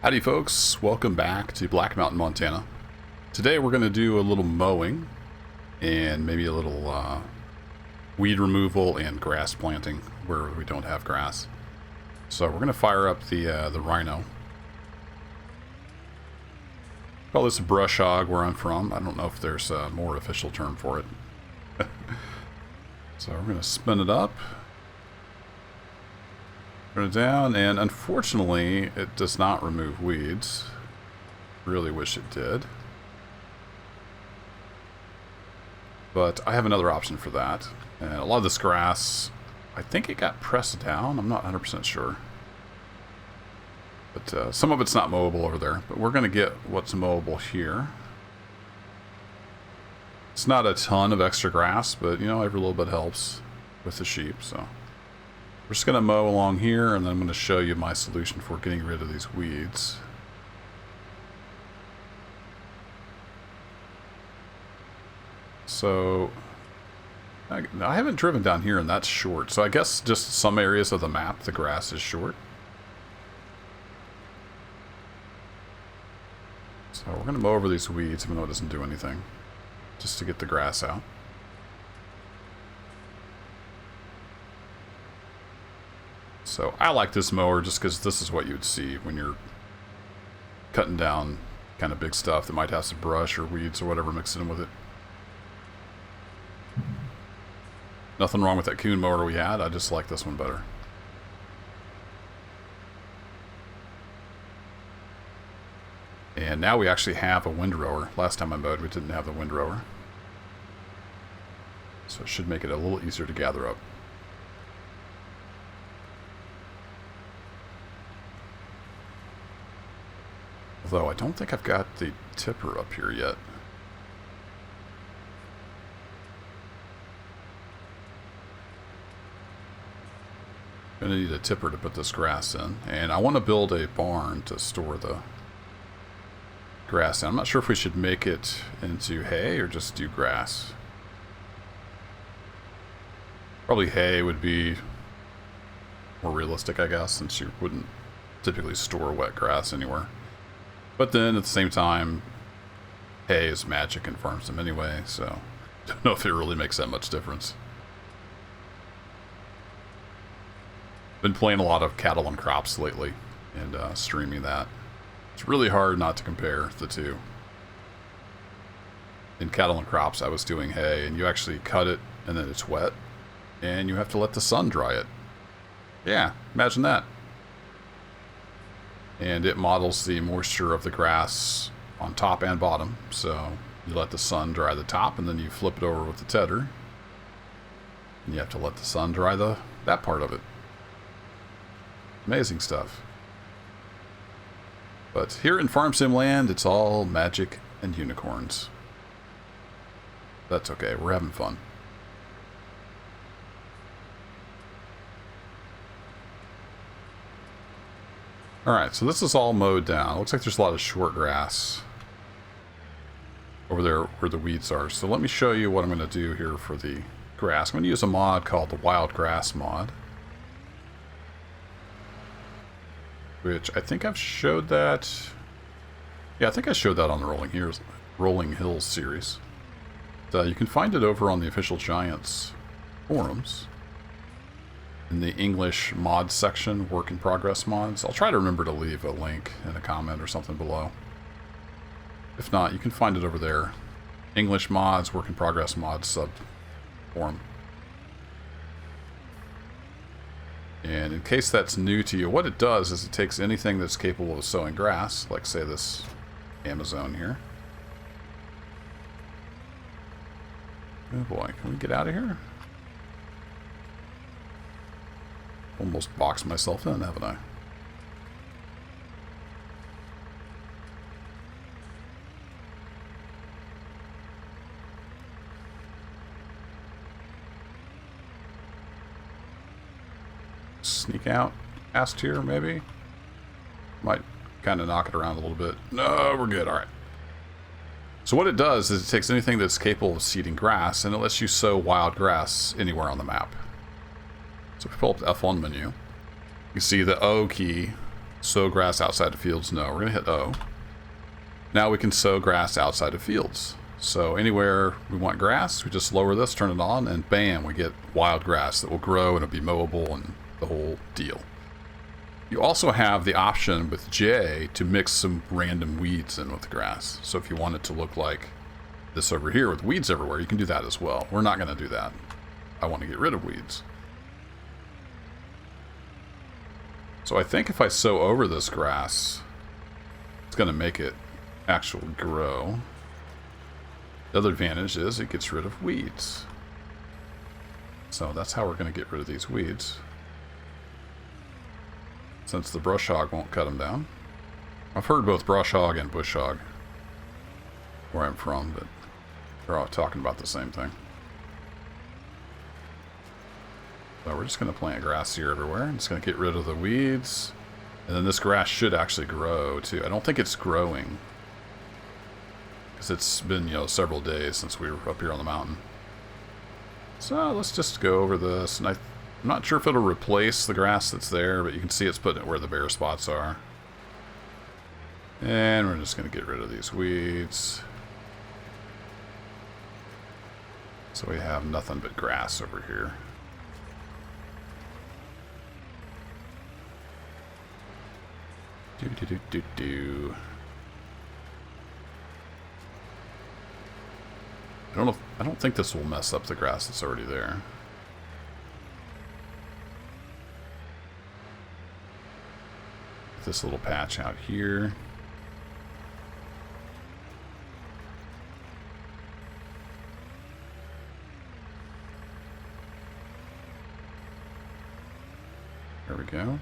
Howdy folks, welcome back to Black Mountain, Montana. Today we're going to do a little mowing and maybe a little weed removal and grass planting where we don't have grass. So we're going to fire up the Rhino. Call this a brush hog where I'm from. I don't know if there's a more official term for it. So we're going to spin it up. Turn it down, and unfortunately it does not remove weeds. Really wish it did. But I have another option for that. And a lot of this grass, I think it got pressed down. I'm not 100% sure. But some of it's not mowable over there. But we're going to get what's mowable here. It's not a ton of extra grass, but you know, every little bit helps with the sheep, so. We're just going to mow along here, and then I'm going to show you my solution for getting rid of these weeds. So, I haven't driven down here, and that's short. So I guess just some areas of the map, the grass is short. So we're going to mow over these weeds, even though it doesn't do anything, just to get the grass out. So I like this mower just because this is what you'd see when you're cutting down kind of big stuff that might have some brush or weeds or whatever mixed in with it. Nothing wrong with that coon mower we had, I just like this one better. And now we actually have a windrower. Last time I mowed we didn't have the windrower. So it should make it a little easier to gather up. Although I don't think I've got the tipper up here yet. Gonna need a tipper to put this grass in. And I want to build a barn to store the grass in. I'm not sure if we should make it into hay or just do grass. Probably hay would be more realistic, I guess, since you wouldn't typically store wet grass anywhere. But then, at the same time, hay is magic in farm sim anyway, so I don't know if it really makes that much difference. Been playing a lot of cattle and crops lately, and streaming that. It's really hard not to compare the two. In cattle and crops, I was doing hay, and you actually cut it, and then it's wet, and you have to let the sun dry it. Yeah, imagine that. And it models the moisture of the grass on top and bottom. So you let the sun dry the top, and then you flip it over with the tedder. And you have to let the sun dry that part of it. Amazing stuff. But here in Farm Sim land, it's all magic and unicorns. That's okay, we're having fun. Alright, so this is all mowed down. Looks like there's a lot of short grass over there where the weeds are. So let me show you what I'm going to do here for the grass. I'm going to use a mod called the Wild Grass mod, which I think I've showed that. Yeah, I think I showed that on the Rolling Hills series. You can find it over on the Official Giants forums. In the English mods section, work in progress mods. I'll try to remember to leave a link in a comment or something below. If not, you can find it over there. English mods, work in progress mods sub forum. And in case that's new to you, what it does is it takes anything that's capable of sowing grass, like say this Amazon here. Oh boy, can we get out of here? Almost boxed myself in, haven't I? Sneak out past here, maybe? Might kind of knock it around a little bit. No, we're good. All right. So what it does is it takes anything that's capable of seeding grass, and it lets you sow wild grass anywhere on the map. So if we pull up the F1 menu, you see the O key Sow grass outside of fields. No, we're going to hit O. Now we can sow grass outside of fields. So anywhere we want grass, we just lower this, turn it on, and bam, we get wild grass that will grow and it'll be mowable and the whole deal. You also have the option with J to mix some random weeds in with the grass. So if you want it to look like this over here with weeds everywhere, you can do that as well. We're not going to do that. I want to get rid of weeds. So I think if I sow over this grass, it's going to make it actually grow. The other advantage is it gets rid of weeds. So that's how we're going to get rid of these weeds. Since the brush hog won't cut them down. I've heard both brush hog and bush hog where I'm from, but they're all talking about the same thing. So we're just going to plant grass here everywhere. I'm just going to get rid of the weeds. And then this grass should actually grow too. I don't think it's growing, because it's been, you know, several days since we were up here on the mountain. So let's just go over this. And I'm not sure if it'll replace the grass that's there, but you can see it's putting it where the bare spots are. And we're just going to get rid of these weeds. So we have nothing but grass over here. Do. I don't think this will mess up the grass that's already there. This little patch out here. There we go.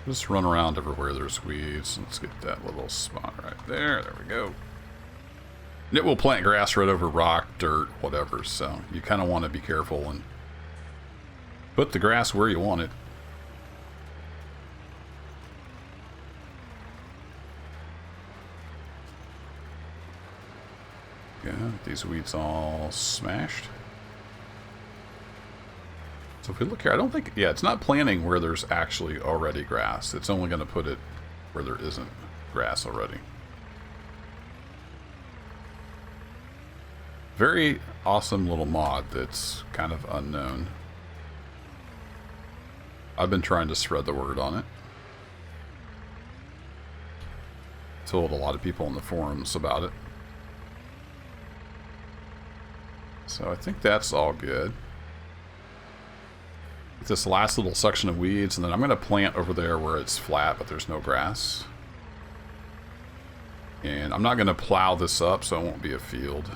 Just run around everywhere there's weeds. Let's get that little spot right there. There we go. And it will plant grass right over rock, dirt, whatever. So you kind of want to be careful and put the grass where you want it. Yeah, these weeds all smashed. So if we look here, I don't think, yeah, it's not planting where there's actually already grass. It's only going to put it where there isn't grass already. Very awesome little mod that's kind of unknown. I've been trying to spread the word on it. Told a lot of people in the forums about it. So I think that's all good. This last little section of weeds, and then I'm going to plant over there where it's flat but there's no grass. And I'm not going to plow this up, so it won't be a field.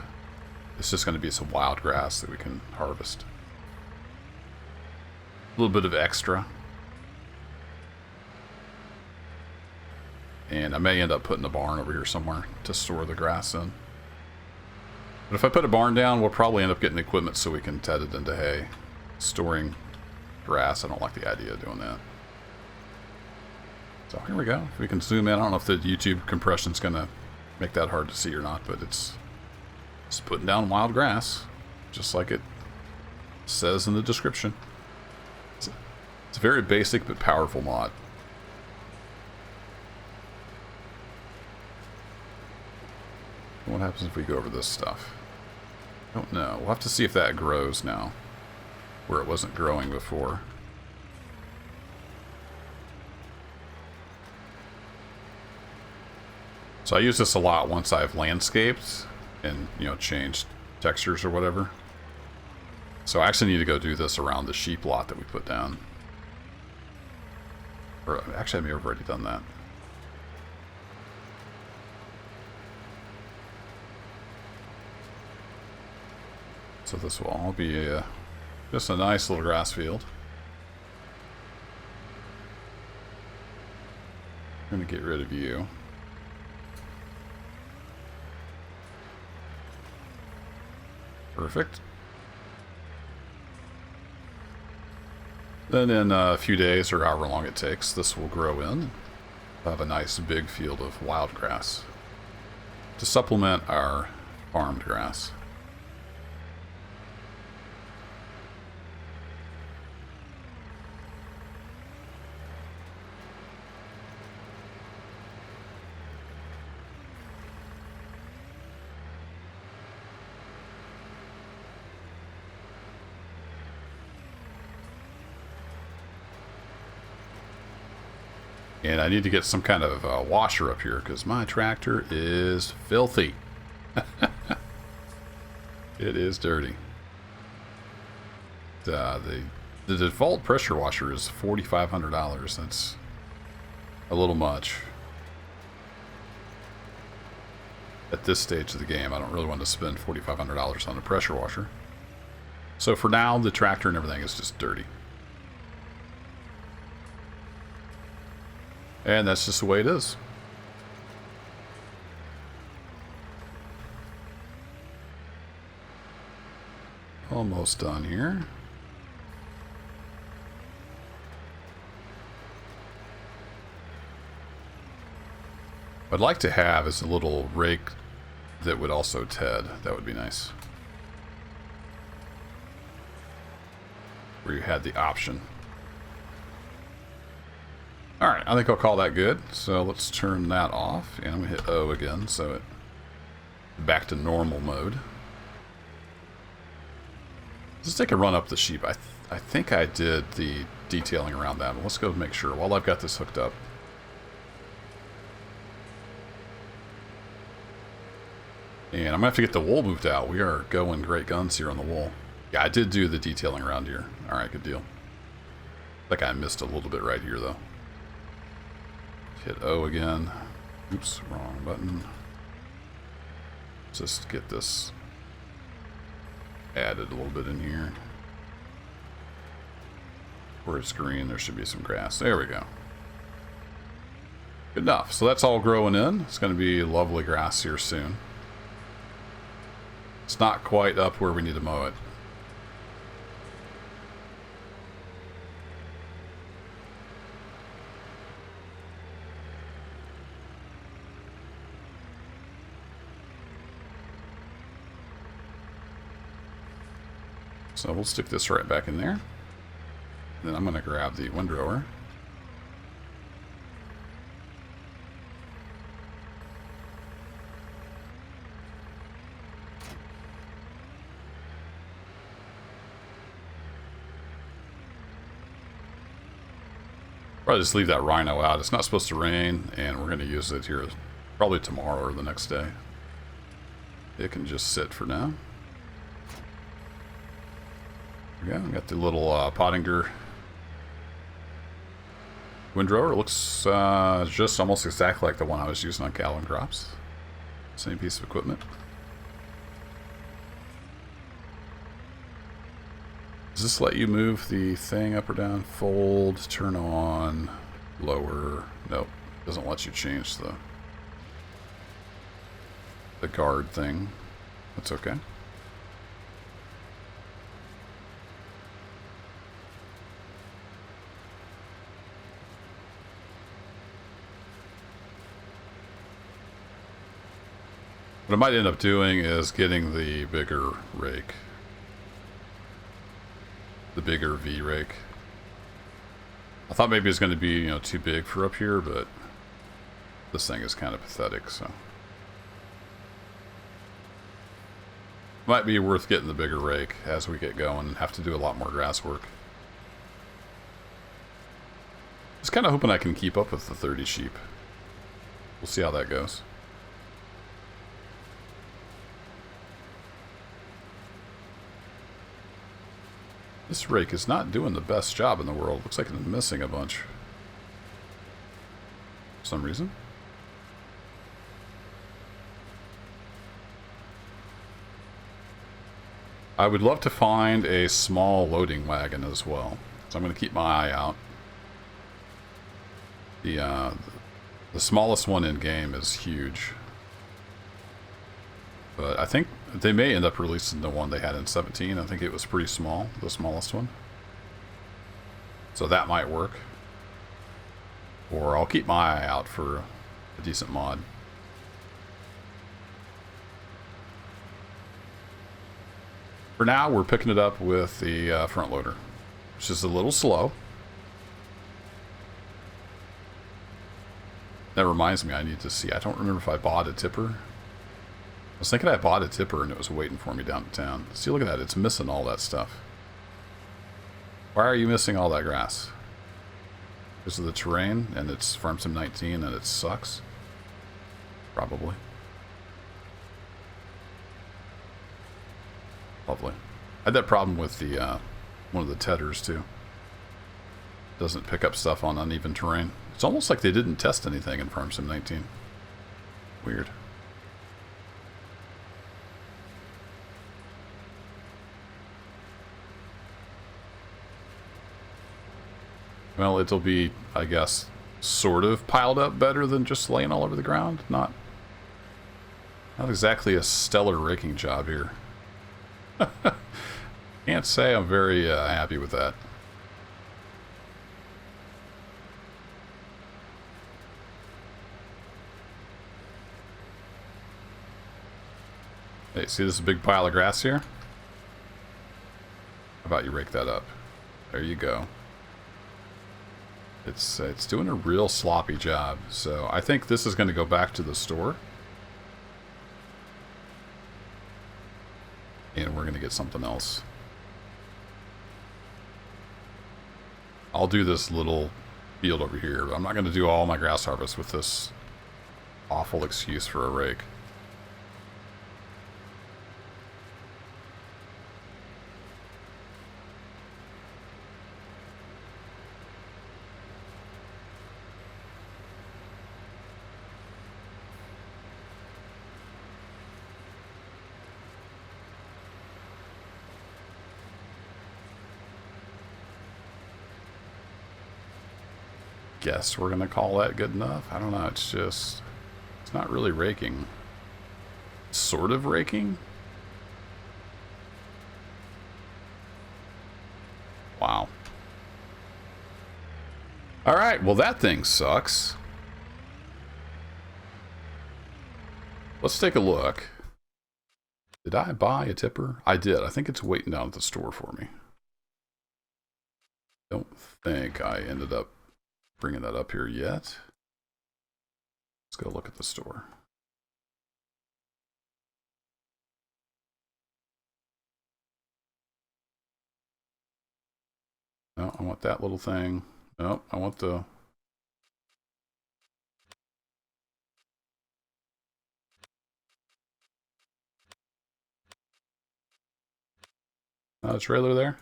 It's just going to be some wild grass that we can harvest. A little bit of extra. And I may end up putting a barn over here somewhere to store the grass in. But if I put a barn down, we'll probably end up getting equipment so we can ted it into hay. Storing grass, I don't like the idea of doing that. So here we go. If we can zoom in, I don't know if the YouTube compression is going to make that hard to see or not, but it's putting down wild grass, just like it says in the description. It's a very basic but powerful mod. What happens if we go over this stuff? I don't know. We'll have to see if that grows now, where it wasn't growing before. So I use this a lot once I've landscaped and, you know, changed textures or whatever. So I actually need to go do this around the sheep lot that we put down. Or actually I may have already done that. So this will all be just a nice little grass field. I'm going to get rid of you. Perfect. Then in a few days, or however long it takes, this will grow in. We'll have a nice big field of wild grass to supplement our farmed grass. And I need to get some kind of washer up here because my tractor is filthy. It is dirty. The default pressure washer is $4,500. That's a little much. At this stage of the game, I don't really want to spend $4,500 on a pressure washer. So for now, the tractor and everything is just dirty. And that's just the way it is. Almost done here. What I'd like to have is a little rake that would also TED. That would be nice. Where you had the option. Alright, I think I'll call that good. So let's turn that off. And I'm going to hit O again, so it back to normal mode. Let's take a run up the sheep. I think I did the detailing around that. But let's go make sure while I've got this hooked up. And I'm going to have to get the wool moved out. We are going great guns here on the wool. Yeah, I did do the detailing around here. Alright, good deal. I think I missed a little bit right here, though. Hit O again. Oops, wrong button. Just get this added a little bit in here. Where it's green, there should be some grass. There we go. Good enough. So that's all growing in. It's going to be lovely grass here soon. It's not quite up where we need to mow it. So we'll stick this right back in there. Then I'm going to grab the windrower. Probably just leave that rhino out. It's not supposed to rain, and we're going to use it here probably tomorrow or the next day. It can just sit for now. Yeah, we got the little Pottinger windrower. It looks just almost exactly like the one I was using on Calvin crops. Same piece of equipment. Does this let you move the thing up or down? Fold, turn on, lower. Nope, doesn't let you change the guard thing. That's okay. What I might end up doing is getting the bigger rake. The bigger V rake. I thought maybe it's going to be, you know, too big for up here, but this thing is kind of pathetic, so. Might be worth getting the bigger rake as we get going and have to do a lot more grass work. Just kind of hoping I can keep up with the 30 sheep. We'll see how that goes. This rake is not doing the best job in the world. Looks like it's missing a bunch. For some reason. I would love to find a small loading wagon as well. So I'm going to keep my eye out. The smallest one in game is huge. But I think they may end up releasing the one they had in 17. I think it was pretty small, the smallest one. So that might work. Or I'll keep my eye out for a decent mod. For now, we're picking it up with the front loader, which is a little slow. That reminds me, I need to see. I don't remember if I bought a tipper. I was thinking I bought a tipper and it was waiting for me downtown. See, look at that. It's missing all that stuff. Why are you missing all that grass? because of the terrain, and it's FS19 and it sucks. Probably. Lovely. I had that problem with the one of the tethers too. Doesn't pick up stuff on uneven terrain. It's almost like they didn't test anything in FS19. Weird. Well, it'll be, I guess, sort of piled up better than just laying all over the ground. Not exactly a stellar raking job here. Can't say I'm very happy with that. Hey, see this big pile of grass here? How about you rake that up? There you go. It's doing a real sloppy job. So I think this is going to go back to the store. And we're going to get something else. I'll do this little field over here, but I'm not going to do all my grass harvest with this awful excuse for a rake. Guess we're gonna call that good enough. I don't know, it's not really raking. Sort of raking. Wow. Alright, well that thing sucks. Let's take a look. Did I buy a tipper? I did. I think it's waiting down at the store for me. Don't think I ended up bringing that up here yet. Let's go look at the store. No, I want that little thing. No, I want the... trailer there.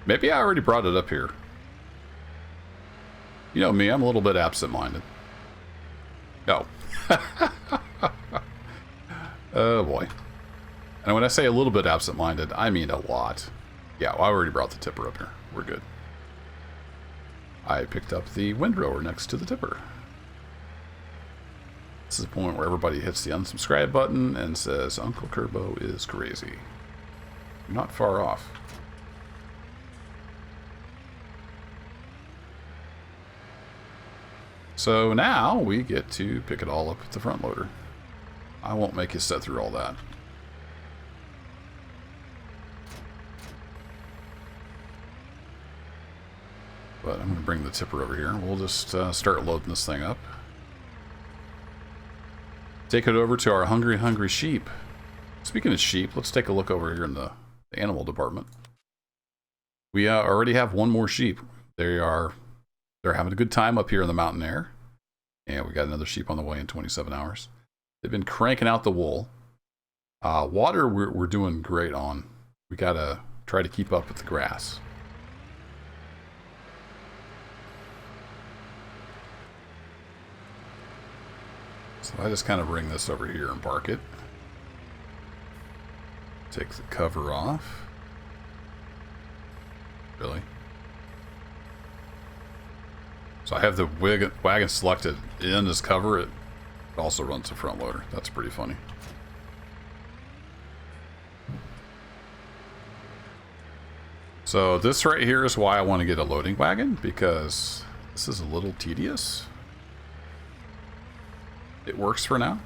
Maybe I already brought it up here. You know me, I'm a little bit absent-minded. Oh. Oh boy. And when I say a little bit absent-minded, I mean a lot. Yeah, well, I already brought the tipper up here. We're good. I picked up the windrower next to the tipper. This is the point where everybody hits the unsubscribe button and says, Uncle Kerbo is crazy. You're not far off. So now we get to pick it all up with the front loader. I won't make you sit through all that. But I'm going to bring the tipper over here. We'll just start loading this thing up. Take it over to our hungry sheep. Speaking of sheep, let's take a look over here in the animal department. We already have one more sheep. They're having a good time up here in the mountain air. And we got another sheep on the way in 27 hours. They've been cranking out the wool. Water we're doing great on. We got to try to keep up with the grass. So I just kind of bring this over here and park it. Take the cover off. Really? So I have the wagon selected in as cover. It also runs the front loader. That's pretty funny. So this right here is why I want to get a loading wagon, because this is a little tedious. It works for now,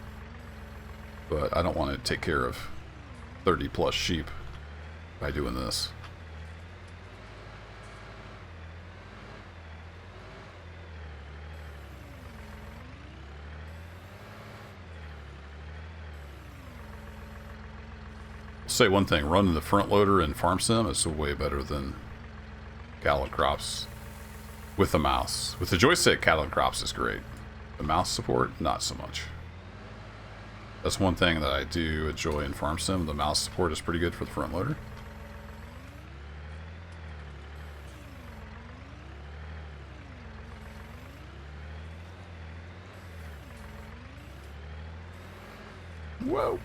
but I don't want to take care of 30 plus sheep by doing this. I'll say one thing, running the front loader in Farm Sim is way better than Gallup Crops. with the mouse. With the joystick, cattle and crops is great. The mouse support, not so much. That's one thing that I do enjoy in Farm Sim. The mouse support is pretty good for the front loader. Whoa.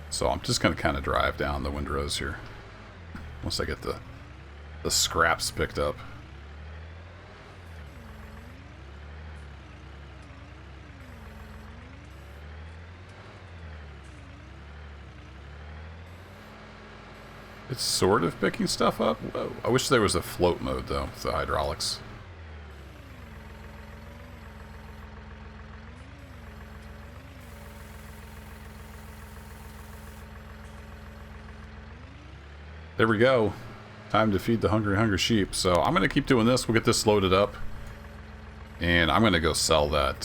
So I'm just going to kind of drive down the windrows here. Once I get the scraps picked up. It's sort of picking stuff up. Whoa. I wish there was a float mode, though, with the hydraulics. There we go. Time to feed the hungry sheep. So I'm going to keep doing this. We'll get this loaded up. And I'm going to go sell that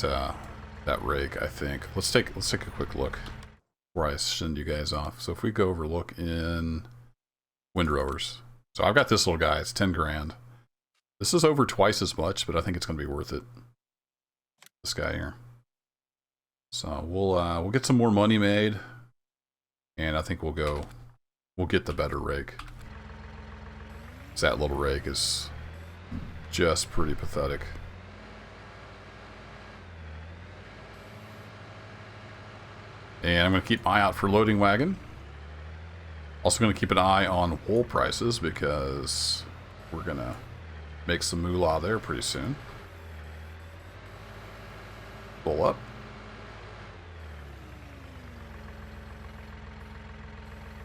that rake, I think. Let's take a quick look before I send you guys off. So if we go over look in windrowers. So I've got this little guy. It's 10 grand. This is over twice as much, but I think it's going to be worth it. This guy here. So we'll get some more money made, and I think we'll get the better rake. That little rake is just pretty pathetic. And I'm going to keep my eye out for loading wagon. Also going to keep an eye on wool prices because we're going to make some moolah there pretty soon. Pull up.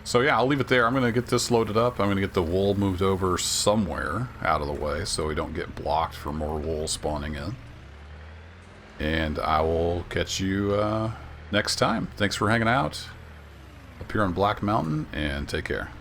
So yeah, I'll leave it there. I'm going to get this loaded up. I'm going to get the wool moved over somewhere out of the way so we don't get blocked for more wool spawning in. And I will catch you next time. Thanks for hanging out up here on Black Mountain, and take care.